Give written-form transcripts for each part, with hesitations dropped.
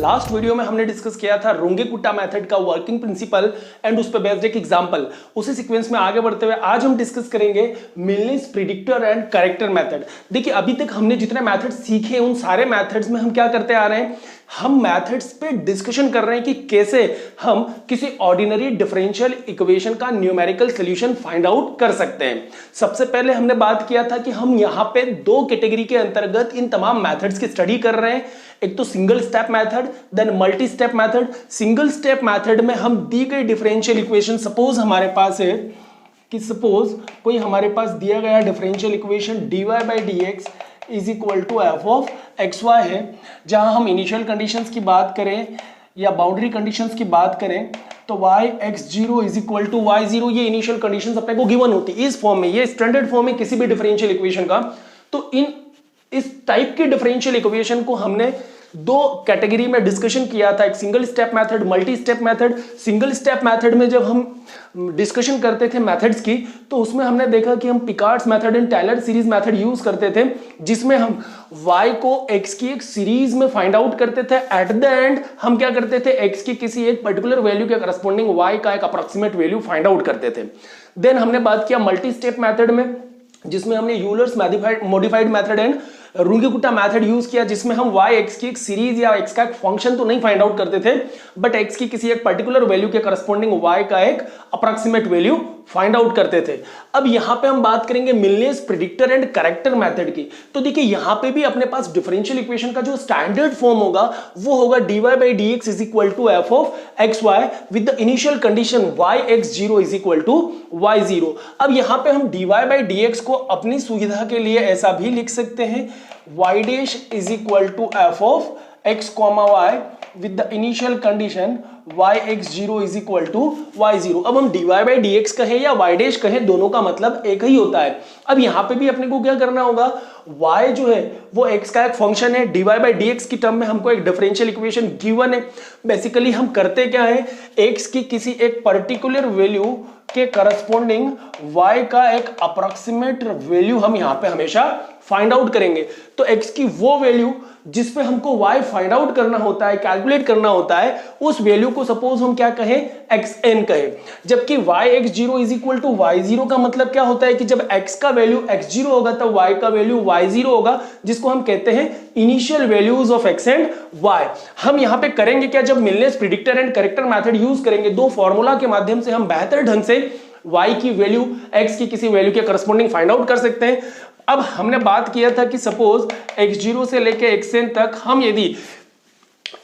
Last video में हमने discuss किया था रुंगे-कुट्टा मेथड का वर्किंग प्रिंसिपल एंड उस पर बेस्ड एक एग्जांपल। उसी सीक्वेंस में आगे बढ़ते हुए आज हम डिस्कस करेंगे मिलनेस प्रिडिक्टर एंड करेक्टर मेथड। देखिए अभी तक हमने जितने मेथड सीखे उन सारे मेथड्स में हम क्या करते आ रहे हैं, हम मेथड्स पे डिस्कशन कर रहे हैं कि कैसे हम किसी ऑर्डिनरी डिफरेंशियल इक्वेशन का न्यूमेरिकल सॉल्यूशन फाइंड आउट कर सकते हैं। सबसे पहले हमने बात किया था कि हम यहां पे दो कैटेगरी के अंतर्गत इन तमाम मेथड्स की स्टडी कर रहे हैं, एक तो single step method then multi step method. Single step method में हम दी गई डिफरेंशियल इक्वेशन, सपोज हमारे पास है कि सपोज कोई हमारे पास दिया गया differential equation dy by d x is equal to F of x Y है, जहां हम इनिशियल कंडीशंस की बात करें या बाउंड्री कंडीशंस की बात करें तो y x0 is equal to y0, ये इनिशियल कंडीशंस अपने को गिवन होती है इस फॉर्म में, ये स्टैंडर्ड फॉर्म है किसी भी डिफरेंशियल इक्वेशन का। तो इस टाइप के डिफरेंशियल इक्वेशन को हमने दो कैटेगरी में डिस्कशन किया था, एक single step method, multi step method. Single step method में जब हम डिस्कशन करते थे मेथड्स की तो उसमें हमने देखा कि हम Picard's method and Taylor series method use करते थे, जिसमें हम y को x की एक सीरीज में फाइंड आउट करते थे। एट द एंड हम क्या करते थे, x की किसी एक पर्टिकुलर वैल्यू के करस्पॉन्डिंग y का एक अप्रोक्सीमेट वैल्यू फाइंड आउट करते थे। देन हमने बात किया मल्टी स्टेप मेथड में, जिसमें हमने Euler's modified method and Runge Kutta method use किया, जिसमें हम y x की एक सीरीज या x का एक फंक्शन तो नहीं फाइंड आउट करते थे, बट x की किसी एक पर्टिकुलर वैल्यू के करस्पॉन्डिंग y का एक अप्रोक्सीमेट वैल्यू फाइंड आउट करते थे। अब यहां पे हम बात करेंगे मिलनेस प्रिडिक्टर एंड करेक्टर मेथड की। तो देखिए यहां पे भी अपने पास डिफरेंशियल इक्वेशन का जो स्टैंडर्ड फॉर्म होगा वो होगा dy by d x is equal to F of x y with the initial condition y x0 is equal to y0। अब यहां पे हम dy बाई डी एक्स को अपनी सुविधा के लिए ऐसा भी लिख सकते हैं y dash is equal to F of x comma y with the initial condition y x0 is equal to y0। अब हम dy by dx कहें या y डैश कहें, दोनों का मतलब एक ही होता है। अब यहां पे भी अपने को क्या करना होगा, y जो है वो x का एक फंक्शन है, dy by dx की टर्म में हमको एक डिफरेंशियल इक्वेशन गिवन है। बेसिकली हम करते क्या है, x की किसी एक पर्टिकुलर वैल्यू के करस्पॉन्डिंग y का एक अप्रोक्सीमेट वैल्यू हम यहां पे हमेशा फाइंड आउट करेंगे। तो x की वो वैल्यू जिस पे हमको y फाइंड आउट करना होता है, कैलकुलेट करना होता है, उस वैल्यू को सपोज हम क्या कहें, xn कहें। जबकि y x0 is equal to y0 का मतलब क्या होता है कि जब x का वैल्यू x0 होगा तब y का वैल्यू y0 होगा, जिसको हम कहते हैं initial values of x and y। हम यहां पे करेंगे क्या, जब Milne's predictor and corrector method use करेंगे, दो फॉर्मूला के माध्यम से हम बेहतर ढंग से y की वैल्यू x की किसी वैल्यू के करस्पॉन्डिंग फाइंड आउट कर सकते हैं। अब हमने बात किया था कि सपोज x0 से लेके xn तक हम यदि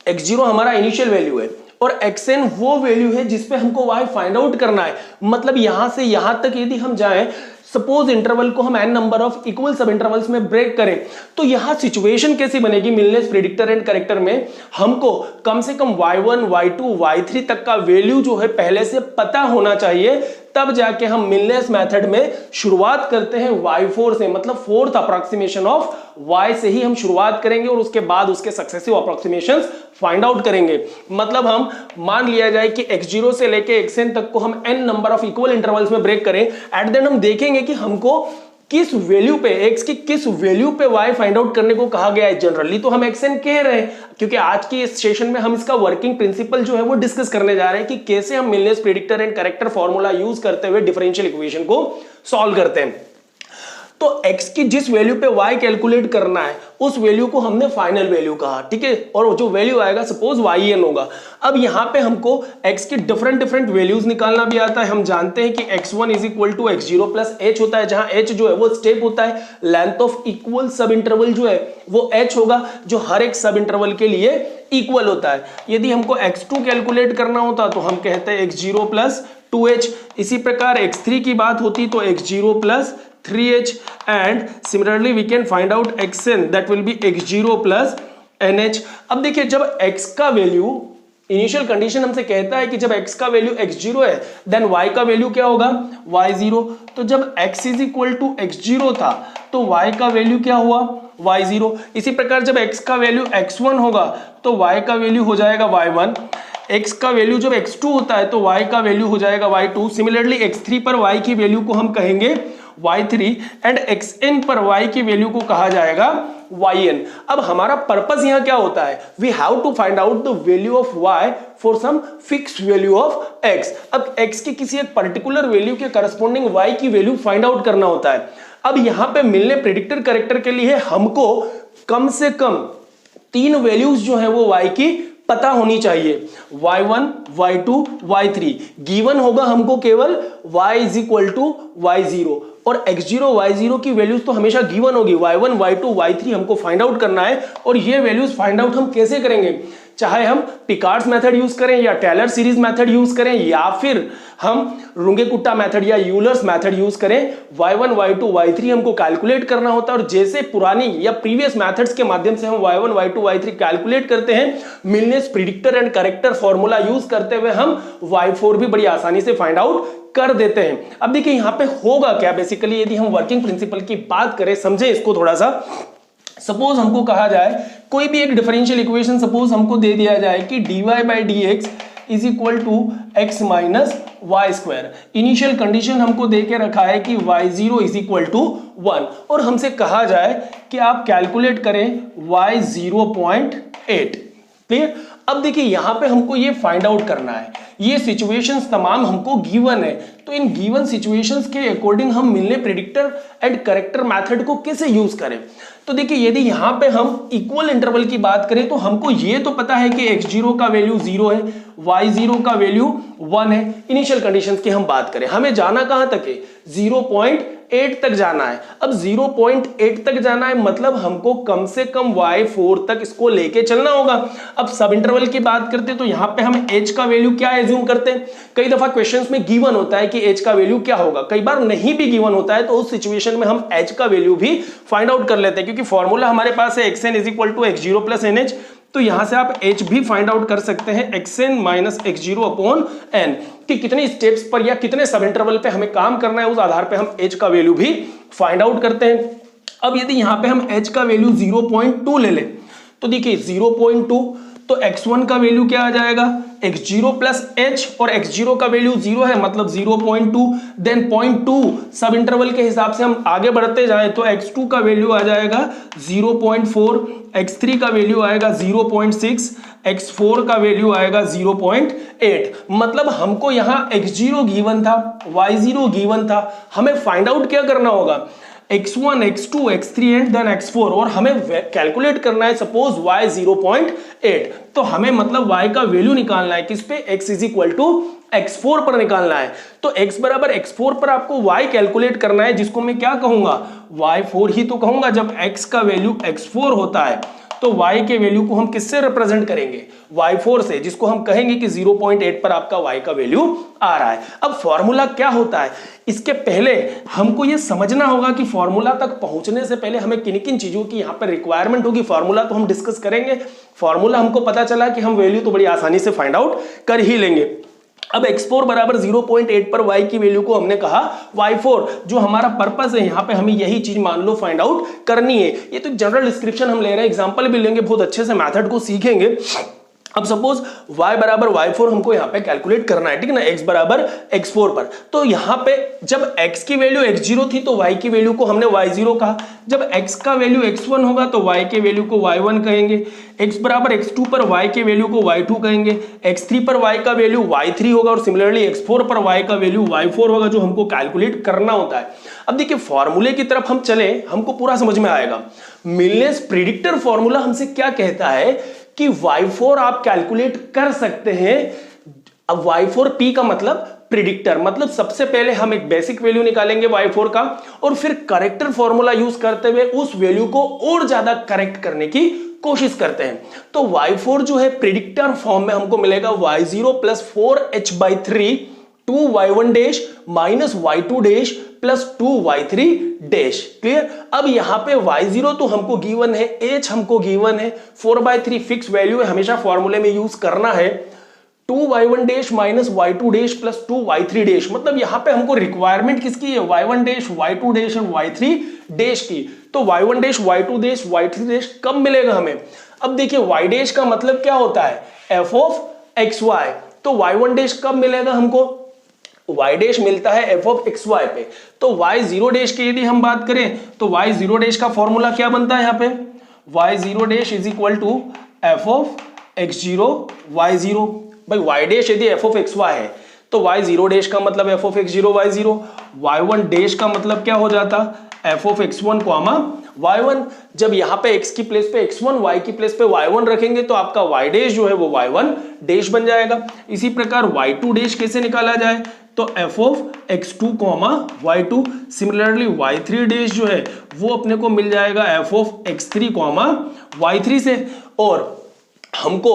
x0 हमारा इनिशियल वैल्यू है और xn वो वैल्यू है जिस पे हमको y फाइंड आउट करना है, मतलब यहां से यहां तक यदि हम जाएं, सपोज इंटरवल को हम n नंबर ऑफ इक्वल सब इंटरवल्स में ब्रेक करें, तो यहां सिचुएशन कैसी बनेगी मिलनेस प्रिडिक्टर एंड करेक्टर में, हमको कम से कम y1 y2 y3 तक का वैल्यू जो है पहले से पता होना चाहिए, तब जाके हम मिलनेस मेथड में शुरुआत करते हैं y4 से, मतलब फोर्थ अप्रोक्सीमेशन ऑफ y से ही हम शुरुआत करेंगे और उसके बाद उसके सक्सेसिव अप्रोक्सीमेशंस फाइंड आउट करेंगे। मतलब हम मान लिया जाए कि x0 से लेके xn तक को हम n number of equal intervals में ब्रेक करें, एट देन हम देखेंगे कि हमको किस वैल्यू पे x की किस वैल्यू पे y फाइंड आउट करने को कहा गया है। जनरली तो हम xn कह रहे हैं, क्योंकि आज की इस सेशन में हम इसका वर्किंग प्रिंसिपल जो है वो डिस्कस करने जा रहे हैं कि कैसे हम Milne's predictor and corrector formula use करते हुए डिफरेंशियल इक्वेशन को सॉल्व करते हैं। तो x की जिस वैल्यू पे y कैलकुलेट करना है उस वैल्यू को हमने फाइनल वैल्यू कहा, ठीक है, और जो वैल्यू आएगा सपोज yn होगा। अब यहां पे हमको x की डिफरेंट वैल्यूज निकालना भी आता है। हम जानते हैं कि x1 is equal to x0 plus h होता है, जहां h जो है वो स्टेप होता है, लेंथ ऑफ इक्वल सब इंटरवल जो है वो h होगा, जो हर एक सब इंटरवल के लिए इक्वल होता है। यदि हमको x2 कैलकुलेट करना होता तो हम कहते हैं x0 प्लस 2h। इसी प्रकार x3 की बात होती तो x0 plus 3h, and similarly we can find out xn, that will be x0 plus nh। अब देखिए जब x का वैल्यू, इनिशियल कंडीशन हमसे कहता है कि जब x का वैल्यू x0 है देन y का वैल्यू क्या होगा, y0। तो जब x is equal to x0 था तो y का वैल्यू क्या हुआ, y0। इसी प्रकार जब x का वैल्यू x1 होगा तो y का वैल्यू हो जाएगा y1, x का वैल्यू जब x2 होता है तो y का वैल्यू हो जाएगा y2। सिमिलरली x3 पर y की वैल्यू को हम कहेंगे y3 एंड xn पर y की वैल्यू को कहा जाएगा yn। अब हमारा पर्पस यहां क्या होता है, we have to find out the value of y for some fixed value of x। अब x की किसी एक पर्टिकुलर वैल्यू के करस्पॉन्डिंग y की वैल्यू फाइंड आउट करना होता है। अब यहां पे मिलने प्रेडिक्टर कैरेक्टर के लिए हमको कम से कम 3 वैल्यूज जो है वो y की पता होनी चाहिए, y1, y2, y3। गिवन होगा हमको केवल y is equal to y0 और x0, y0 की वैल्यूज तो हमेशा गिवन होगी। y1, y2, y3 हमको फाइंड आउट करना है और ये वैल्यूज फाइंड आउट हम कैसे करेंगे, चाहे हम पिकार्ड्स मेथड यूज करें या टेलर सीरीज मेथड यूज करें या फिर हम रुंगे-कुट्टा मेथड या यूलर्स मेथड यूज करें, y1, y2, y3 हमको कैलकुलेट करना होता है। और जैसे पुरानी या प्रीवियस मेथड्स के माध्यम से हम y1, y2, y3 कैलकुलेट करते हैं, Milne's predictor and corrector formula use करते हुए हम y4 भी बड़ी आसानी से फाइंड आउट कर देते हैं। अब देखिए यहां पे होगा क्या, बेसिकली यदि हम वर्किंग प्रिंसिपल की बात करें, समझे इसको थोड़ा सा। सपोज हमको कहा जाए कोई भी एक डिफरेंशियल इक्वेशन सपोज हमको दे दिया जाए कि dy by d x is equal to x minus y square. Initial condition हमको दे के रखा है कि y0 इज इक्वल टू 1 और हमसे कहा जाए कि आप कैलकुलेट करें y 0.8। क्लियर। अब देखिए यहां पे हमको ये फाइंड आउट करना है, ये सिचुएशंस तमाम हमको गिवन है, तो इन गिवन सिचुएशंस के अकॉर्डिंग हम मिलने प्रेडिक्टर एंड करेक्टर मेथड को कैसे यूज करें। तो देखिए यदि यहां पे हम इक्वल इंटरवल की बात करें तो हमको ये तो पता है कि x0 का वैल्यू 0 है, y0 का वैल्यू 1 है। इनिशियल कंडीशंस की हम बात करें, हमें जाना कहां तक है, 0.8 तक जाना है। अब 0.8 तक जाना है मतलब हमको कम से कम y4 तक इसको लेके चलना होगा। अब सब इंटरवल की बात करते हैं तो यहां पे हम h का वैल्यू क्या एज्यूम करते हैं, कई दफा क्वेश्चंस में गिवन होता है कि h का वैल्यू क्या होगा, कई बार नहीं भी गिवन होता है तो उस सिचुएशन में हम h का वैल्यू भी फाइंड आउट कर लेते हैं, क्योंकि फॉर्मूला हमारे पास है xn is equal to x0 plus nh। तो यहां से आप h भी फाइंड आउट कर सकते हैं xn minus x0 upon n, कि कितनी स्टेप्स पर या कितने सब इंटरवल पे हमें काम करना है, उस आधार पे हम h का वैल्यू भी फाइंड आउट करते हैं। अब यदि यहां पे हम h का वैल्यू 0.2 ले लें तो देखिए 0.2 तो x1 का वैल्यू क्या आ जाएगा, x0 प्लस h और x0 का वैल्यू 0 है मतलब 0.2, देन 0.2 सब इंटरवल के हिसाब से हम आगे बढ़ते जाएं तो x2 का वैल्यू आ जाएगा 0.4, x3 का वैल्यू आएगा 0.6, x4 का वैल्यू आएगा 0.8। मतलब हमको यहां x0 गिवन था, y0 गिवन था, हमें फाइंड आउट क्या करना होगा, x1, x2, x3 and then x4, और हमें कैलकुलेट करना है सपोज y 0.8। तो हमें मतलब y का वैल्यू निकालना है किस पे, x is equal to x4 पर निकालना है। तो x बराबर x4 पर आपको y कैलकुलेट करना है, जिसको मैं क्या कहूंगा, y4 ही तो कहूंगा। जब x का वैल्यू x4 होता है तो y के वैल्यू को हम किससे रिप्रेजेंट करेंगे, y4 से, जिसको हम कहेंगे कि 0.8 पर आपका y का वैल्यू आ रहा है। अब फॉर्मूला क्या होता है, इसके पहले हमको ये समझना होगा कि फॉर्मूला तक पहुंचने से पहले हमें किन किन चीजों की यहाँ पर रिक्वायरमेंट होगी। फॉर्मूला तो हम डिस्कस करेंगे, फॉर्मूला हमको पता चला कि हम वैल्यू तो बड़ी आसानी से फाइंड आउट कर ही लेंगे। अब x4 बराबर 0.8 पर y की वैल्यू को हमने कहा y4, जो हमारा पर्पस है यहाँ पे हमें यही चीज मान लो फाइंड आउट करनी है। ये तो जनरल डिस्क्रिप्शन हम ले रहे हैं, एग्जांपल भी लेंगे, बहुत अच्छे से मेथड को सीखेंगे। अब सपोज y बराबर y4 हमको यहाँ पे कैलकुलेट करना है, ठीक है ना, x बराबर x4 पर। तो यहाँ पे जब x की वैल्यू x0 थी तो y की वैल्यू को हमने y0 कहा, जब x का वैल्यू x1 होगा तो y के वैल्यू को y1 कहेंगे, x बराबर x2 पर y के वैल्यू को y2 कहेंगे, x3 पर y का वैल्यू y3 होगा और सिमिलरली x4 पर y का वैल्यू y4 होगा, जो हमको कैलकुलेट करना होता है। अब देखिए फॉर्मूले की तरफ हम चले, हमको पूरा समझ में आएगा। मिलनेस प्रिडिक्टर फॉर्मूला हमसे क्या कहता है कि y4 आप कैलकुलेट कर सकते हैं। अब y4p का मतलब प्रिडिक्टर, मतलब सबसे पहले हम एक बेसिक वैल्यू निकालेंगे y4 का और फिर करेक्टर फॉर्मूला यूज करते हुए उस वैल्यू को और ज्यादा करेक्ट करने की कोशिश करते हैं। तो y4 जो है प्रिडिक्टर फॉर्म में हमको मिलेगा y0 plus 4h by 3 2y1 dash minus y2 dash plus 2y3 dash. Clear. अब यहां पे y0 तो हमको गिवन है, h हमको गिवन है, 4/3 फिक्स वैल्यू है, हमेशा फॉर्मूले में यूज करना है। 2y1 dash minus y2 dash plus 2y3 dash, मतलब यहां पे हमको रिक्वायरमेंट किसकी है, y1 डैश y2 डैश और y3 डैश की। तो y1 dash y2 dash y3 dash कब मिलेगा हमें। अब देखिए y डैश का मतलब क्या होता है, f ऑफ xy। तो y1 डैश कब मिलेगा हमको, y डैश मिलता है एफ ऑफ एक्स वाई पे। तो y जीरो डैश की यदि हम बात करें तो y जीरो डैश का फॉर्मूला क्या बनता है यहाँ पे, y zero dash is equal to F of X zero Y zero. भाई y डैश यदि एफ ऑफ एक्स वाई है तो y जीरो डैश का मतलब F of X zero Y zero, Y one dash का मतलब क्या हो जाता, F of X one comma Y one. जब यहाँ पे x की प्लेस पे x1, y की प्लेस पे y1 रखेंगे तो आपका y डैश जो है वो y1 डैश बन जाएगा। इसी प्रकार y2 डैश कैसे निकाला जाए, तो F of x2 comma y2। Similarly y3 dash जो है वो अपने को मिल जाएगा F of x3 comma y3 से। और हमको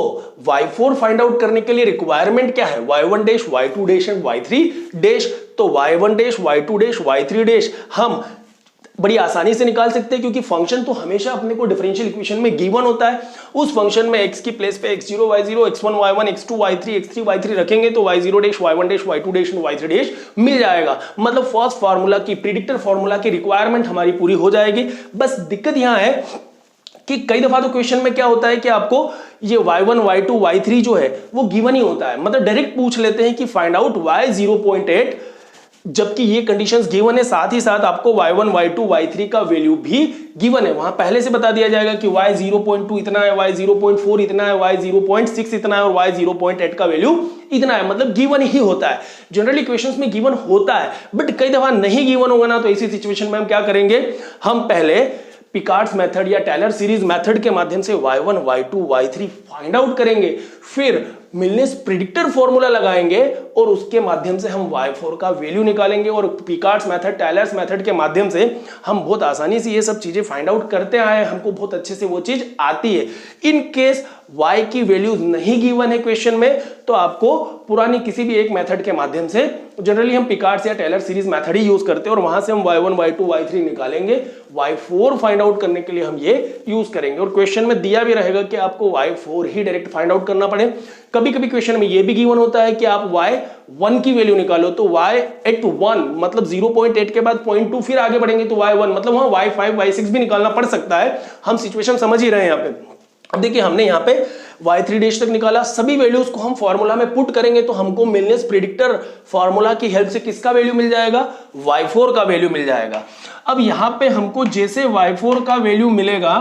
y4 फाइंड आउट करने के लिए रिक्वायरमेंट क्या है, y1 dash, y2 dash and y3 dash. तो y1 dash, y2 dash, y3 dash हम बड़ी आसानी से निकाल सकते हैं, क्योंकि फंक्शन तो हमेशा अपने को डिफरेंशियल इक्वेशन में गिवन होता है। उस फंक्शन में x की प्लेस पे x0 y0 x1 y1 x2 y3 x3 y3 रखेंगे तो y0 dash, y1 dash, y2 dash and y3 dash मिल जाएगा। मतलब फर्स्ट फार्मूला की, प्रिडिक्टर फार्मूला की रिक्वायरमेंट हमारी पूरी हो जाएगी। बस दिक्कत यहां है कि कई दफा तो क्वेश्चन में क्या होता है कि आपको ये y1 y2 y3 जो है वो गिवन ही होता है, मतलब डायरेक्ट पूछ लेते हैं कि फाइंड आउट y 0.8, जबकि ये कंडीशंस गिवन है, साथ ही साथ आपको y1 y2 y3 का वैल्यू भी गिवन है। वहां पहले से बता दिया जाएगा कि y 0.2 इतना है, y 0.4 इतना है, y 0.6 इतना है और y 0.8 का वैल्यू इतना है, मतलब गिवन ही होता है। जनरली क्वेश्चंस में गिवन होता है, बट कई दफा नहीं गिवन होगा ना, तो ऐसी सिचुएशन में हम क्या करेंगे, हम पहले पिकार्ड्स मेथड या टेलर सीरीज मेथड के माध्यम से y1 y2 y3 find out करेंगे, फिर मिलनेस प्रिडिक्टर फॉर्मूला लगाएंगे और उसके माध्यम से हम y4 का वैल्यू निकालेंगे। और पिकार्ड्स मेथड, टेलर्स मेथड के माध्यम से हम बहुत आसानी से ये सब चीजें फाइंड आउट करते आए हैं, हमको बहुत अच्छे से वो चीज आती है। इन केस y की वैल्यूज नहीं गिवन है क्वेश्चन में, तो आपको पुरानी किसी भी एक मेथड के माध्यम से, जनरली हम पिकार्ड्स या टेलर सीरीज मेथड ही यूज करते हैं, और वहां से हम y1 y2 y3 निकालेंगे, y4 फाइंड आउट करने के लिए हम ये यूज करेंगे। और क्वेश्चन में दिया भी रहेगा कि आपको y4 ही डायरेक्ट फाइंड आउट करना पड़े। कभी कभी क्वेश्चन में ये भी गिवन होता है कि आप y1 की वैल्यू निकालो, तो y at 1 मतलब 0.8 के बाद 0.2 फिर आगे बढ़ेंगे तो y1 मतलब वहां y5 y6 भी निकालना पड़ सकता है। हम सिचुएशन समझ ही रहे हैं यहाँ पे। अब देखिए हमने यहाँ पे y3 डैश तक निकाला, सभी वैल्यूज को हम फॉर्मूला में पुट करेंगे तो हमको मिलनेस प्रिडिक्टर फॉर्मूला की हेल्प से किसका वैल्यू मिल जाएगा, y4 का वैल्यू मिल जाएगा। अब यहाँ पे हमको जैसे y4 का वैल्यू मिलेगा,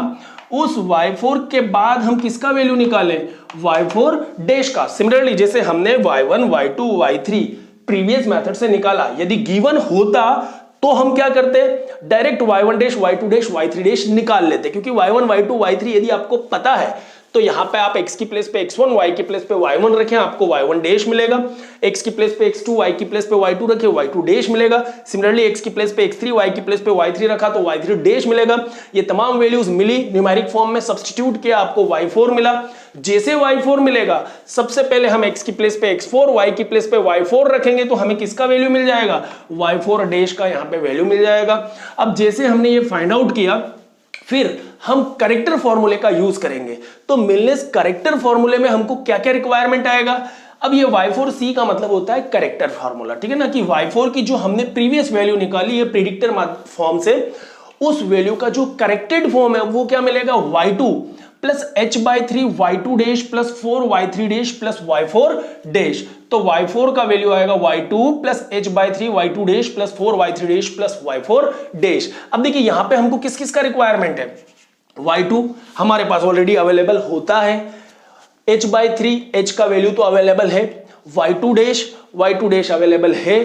उस y4 के बाद हम किसका वैल्यू निकालें, y4 डैश का। सिमिलरली जैसे हमने y1 y2 y3 previous method से निकाला, यदि गिवन होता तो हम क्या करते, direct y1 dash y2 dash y3 dash निकाल लेते, क्योंकि y1 y2 y3 यदि आपको पता है तो यहां पे आप x की प्लेस पे x1, y की प्लेस पे y1 रखें, आपको y1 डैश मिलेगा। x की प्लेस पे x2, y की प्लेस पे y2 रखें, y2 डैश मिलेगा। सिमिलरली x की प्लेस पे x3, y की प्लेस पे y3 रखा तो y3 डैश मिलेगा। ये तमाम वैल्यूज मिली, न्यूमेरिक फॉर्म में सब्स्टिट्यूट किया, आपको y4 मिला। जैसे y4 मिलेगा, सबसे पहले हम x की प्लेस पे x4, y की प्लेस पे y4 रखेंगे तो हमें किसका वैल्यू मिल जाएगा, y4 डैश का यहाँ पे वैल्यू मिल जाएगा। अब जैसे हमने ये फाइंड आउट किया, फिर हम करेक्टर फॉर्मूले का यूज करेंगे। तो मिलनेस करेक्टर फॉर्मूले में हमको क्या क्या रिक्वायरमेंट आएगा। अब ये y4c का मतलब होता है करेक्टर फॉर्मूला, ठीक है ना, कि y4 की जो हमने प्रीवियस वैल्यू निकाली है प्रिडिक्टर फॉर्म से, उस वैल्यू का जो करेक्टेड फॉर्म है वो क्या मिलेगा, y2 plus h/3 y2 dash plus 4 y3 dash plus y4 dash. तो y4 का वैल्यू आएगा y2 plus h/3 y2 dash plus 4 y3 dash plus y4 dash. अब देखिए यहां पे हमको किस किस का रिक्वायरमेंट है, y2 हमारे पास ऑलरेडी अवेलेबल होता है, h/3 h का वैल्यू तो अवेलेबल है, y2 डैश अवेलेबल है,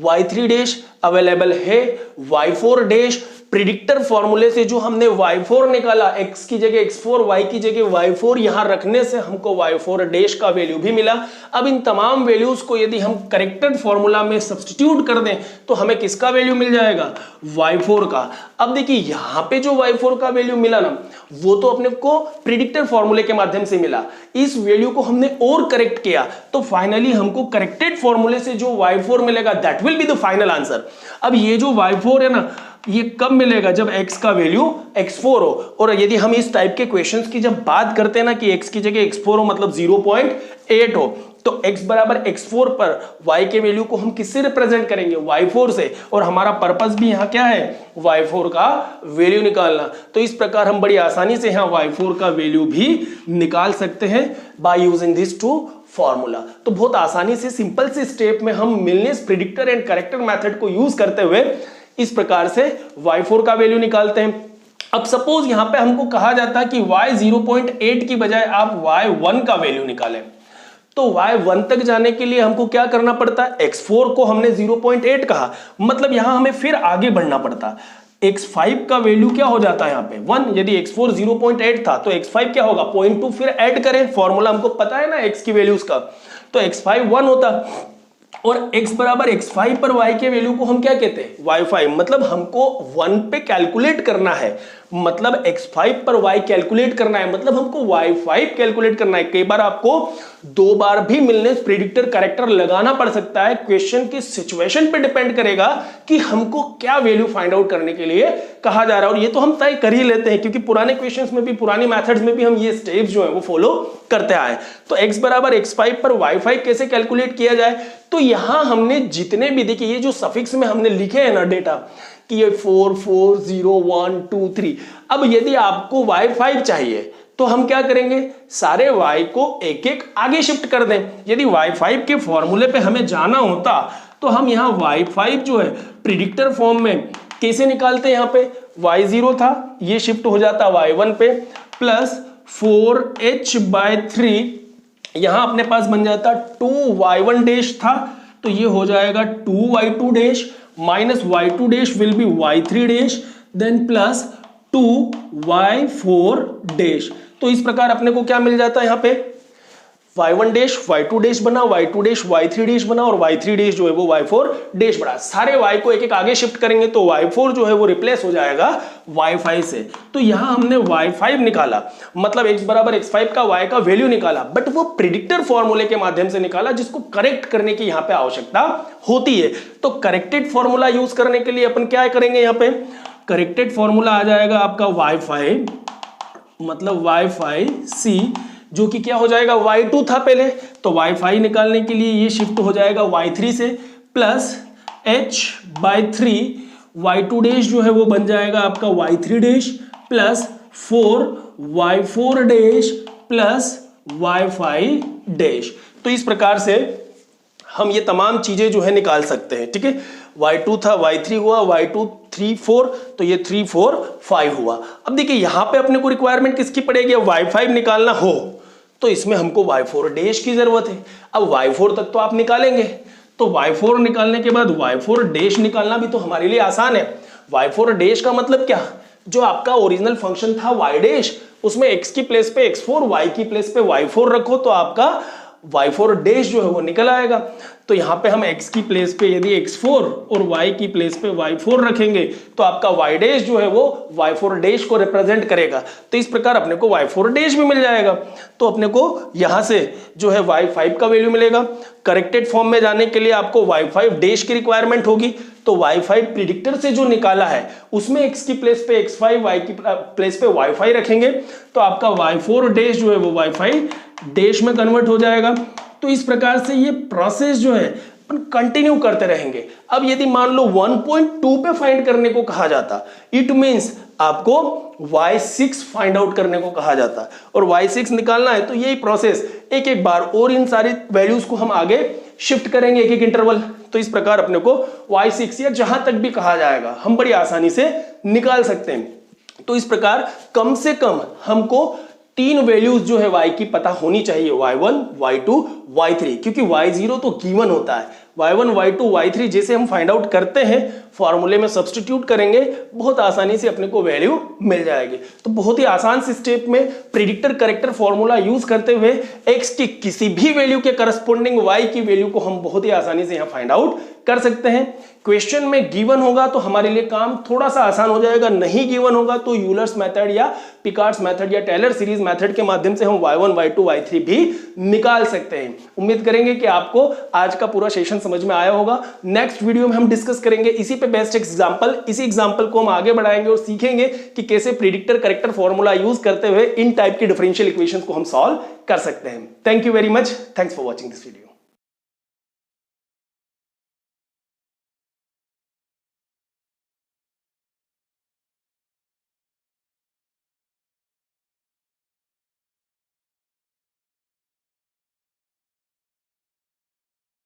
y3 डैश अवेलेबल है, y4 डैश प्रिडिक्टर फॉर्मूले से जो हमने y4 निकाला, x की जगह x4, y की जगह y4 यहां रखने से हमको y4 डैश का वैल्यू भी मिला। अब इन तमाम वैल्यूज को यदि हम करेक्टेड फॉर्मूला में सब्स्टिट्यूट कर दें तो हमें किसका वैल्यू मिल जाएगा, y4 का। अब देखिए यहां पे जो y4 का वैल्यू मिला ना, वो तो अपने को प्रिडिक्टर फॉर्मूले के माध्यम से मिला, इस वैल्यू को हमने और करेक्ट किया तो फाइनली हमको करेक्टेड फॉर्मूले से जो y4 मिलेगा, that will be the final answer. अब ये जो y4 है ना, ये कब मिलेगा, जब x का वैल्यू x4 हो। और यदि हम इस टाइप के क्वेश्चंस की जब बात करते हैं ना कि x की जगह x4 हो मतलब 0.8 हो, तो x बराबर x4 पर y के वैल्यू को हम किससे रिप्रेजेंट करेंगे, y4 से। और हमारा पर्पस भी यहाँ क्या है, y4 का वैल्यू निकालना। तो इस प्रकार हम बड़ी आसानी से यहाँ y4 का वैल्यू भी निकाल सकते हैं by using this two formula. तो बहुत आसानी से सिंपल से स्टेप में हम Milne's predictor and corrector method को यूज करते हुए इस प्रकार से y4 का वैल्यू निकालते हैं। अब सपोज यहां पे हमको कहा जाता है कि y 0.8 की बजाय आप y1 का वैल्यू निकालें, तो y1 तक जाने के लिए हमको क्या करना पड़ता है, x4 को हमने 0.8 कहा, मतलब यहां हमें फिर आगे बढ़ना पड़ता। x5 का वैल्यू क्या हो जाता है यहाँ पे 1, यदि x4 0.8 था तो x5 क्या होगा 0.2, फिर ऐड करें, फॉर्मूला हमको पता है ना x की वैल्यूज का, तो x5 1 होता और x बराबर x5 पर y के वैल्यू को हम क्या कहते हैं y5, मतलब हमको 1 पे कैलकुलेट करना है, मतलब x5 पर y कैलकुलेट करना है, मतलब हमको y5 कैलकुलेट करना है। कई बार आपको 2 बार भी मिलनेस प्रिडिक्टर करेक्टर लगाना पड़ सकता है, क्वेश्चन की सिचुएशन पे डिपेंड करेगा कि हमको क्या वैल्यू फाइंड आउट करने के लिए कहा जा रहा है। और ये तो हम तय कर ही लेते हैं क्योंकि पुराने क्वेश्चंस में भी, पुरानी मेथड्स में भी हम ये स्टेप्स जो है वो फॉलो करते आए। तो x बराबर x5 पर y5 कैसे कैलकुलेट किया जाए, तो यहां हमने जितने भी, देखिए ये जो सफिक्स में हमने लिखे हैं ना डेटा कि ये 4 4 0 1 2 3, अब यदि आपको y5 चाहिए तो हम क्या करेंगे, सारे y को एक एक आगे शिफ्ट कर दें। यदि y5 के फॉर्मूले पे हमें जाना होता तो हम यहाँ y5 जो है प्रिडिक्टर फॉर्म में कैसे निकालते हैं, यहाँ पे y0 था, ये शिफ्ट हो जाता y1 पे, प्लस 4h/3, यहां अपने पास बन जाता 2y1 डैश था तो ये हो जाएगा 2y2 dash, minus y2 dash will be y3 dash, then plus 2y4 dash. तो इस प्रकार अपने को क्या मिल जाता है, यहाँ पे y1 डैश y2 डैश बना, y2 डैश y3 डैश बना और y3 डैश जो है वो y4 डैश बना। सारे y को एक एक आगे शिफ्ट करेंगे तो y4 जो है वो रिप्लेस हो जाएगा y5 से। तो यहां हमने y5 निकाला, मतलब x बराबर x5 का y का वैल्यू निकाला, बट वो प्रिडिक्टर फॉर्मूले के माध्यम से निकाला जिसको करेक्ट करने की यहाँ पे आवश्यकता होती है। तो करेक्टेड फॉर्मूला यूज करने के लिए अपन क्या करेंगे, यहाँ पे करेक्टेड फॉर्मूला आ जाएगा आपका y5, मतलब y5c, जो कि क्या हो जाएगा y2 था पहले, तो y5 निकालने के लिए ये शिफ्ट हो जाएगा y3 से, प्लस h/3, y2 डैश जो है वो बन जाएगा आपका y3 dash, plus 4y4 dash plus y5 dash. तो इस प्रकार से हम ये तमाम चीजें जो है निकाल सकते हैं, ठीक है। y2 था, y3 हुआ, y2 3 4, तो ये 3 4 5 हुआ। अब देखिए यहाँ पे अपने को रिक्वायरमेंट किसकी पड़ेगी, y5 निकालना हो तो इसमें हमको y4 डैश की जरूरत है। अब y4 तक तो आप निकालेंगे, तो y4 निकालने के बाद y4 डैश निकालना भी तो हमारे लिए आसान है। y4 डैश का मतलब क्या, जो आपका ओरिजिनल फंक्शन था y डैश, उसमें x की प्लेस पे x4, y की प्लेस पे y4 रखो तो आपका y4 डैश जो है वो निकल आएगा। तो यहाँ पे हम x की प्लेस पे यदि x4 और y की प्लेस पे y4 रखेंगे तो आपका y डैश जो है वो y4 डैश को रिप्रेजेंट करेगा। तो इस प्रकार अपने को y4 डैश भी मिल जाएगा। तो अपने को यहाँ से जो है y5 का वैल्यू मिलेगा। करेक्टेड फॉर्म में जाने के लिए आपको y5 डैश की रिक्वायरमेंट होगी, तो y5 प्रिडिक्टर से जो निकाला है उसमें x की प्लेस पे x5, y की प्लेस पे y5 रखेंगे तो आपका y4 डैश जो है वो y5 डैश में कन्वर्ट हो जाएगा। तो इस प्रकार से ये प्रोसेस जो है अपन कंटिन्यू करते रहेंगे। अब यदि मान लो 1.2 पे फाइंड करने को कहा जाता, इट मींस आपको y6 फाइंड आउट करने को कहा जाता और y6 निकालना है तो यही प्रोसेस एक एक बार, और इन सारी वैल्यूज को हम आगे शिफ्ट करेंगे एक एक इंटरवल। तो इस प्रकार अपने को y6 या जहां तक भी कहा जाएगा हम बड़ी आसानी से निकाल सकते हैं। तो इस प्रकार कम से कम हमको 3 वैल्यूज जो है y की पता होनी चाहिए, y1 y2 y3, क्योंकि y0 तो गिवन होता है, y1 y2 y3 जैसे हम फाइंड आउट करते हैं फॉर्मूले में सब्स्टिट्यूट करेंगे बहुत आसानी से अपने को वैल्यू मिल जाएगी। तो बहुत ही आसान से स्टेप में प्रिडिक्टर करेक्टर फॉर्मूला यूज करते हुए x की किसी भी वैल्यू के करस्पॉन्डिंग y की वैल्यू को हम बहुत ही आसानी से यहाँ फाइंड आउट कर सकते हैं। क्वेश्चन में गिवन होगा तो हमारे लिए काम थोड़ा सा आसान हो जाएगा, नहीं गिवन होगा तो यूलर्स मेथड या पिकार्ड्स मेथड या टेलर सीरीज मेथड के माध्यम से हम y1 y2 y3 भी निकाल सकते हैं। उम्मीद करेंगे कि आपको आज का पूरा सेशन समझ में आया होगा। नेक्स्ट वीडियो में हम डिस्कस करेंगे इसी पे बेस्ट एग्जांपल, इसी एग्जांपल को हम आगे बढ़ाएंगे और सीखेंगे कि कैसे प्रिडिक्टर करेक्टर फॉर्मूला यूज करते हुए इन टाइप की डिफरेंशियल इक्वेशंस को हम सॉल्व कर सकते हैं। Thank you very much, thanks for watching this video.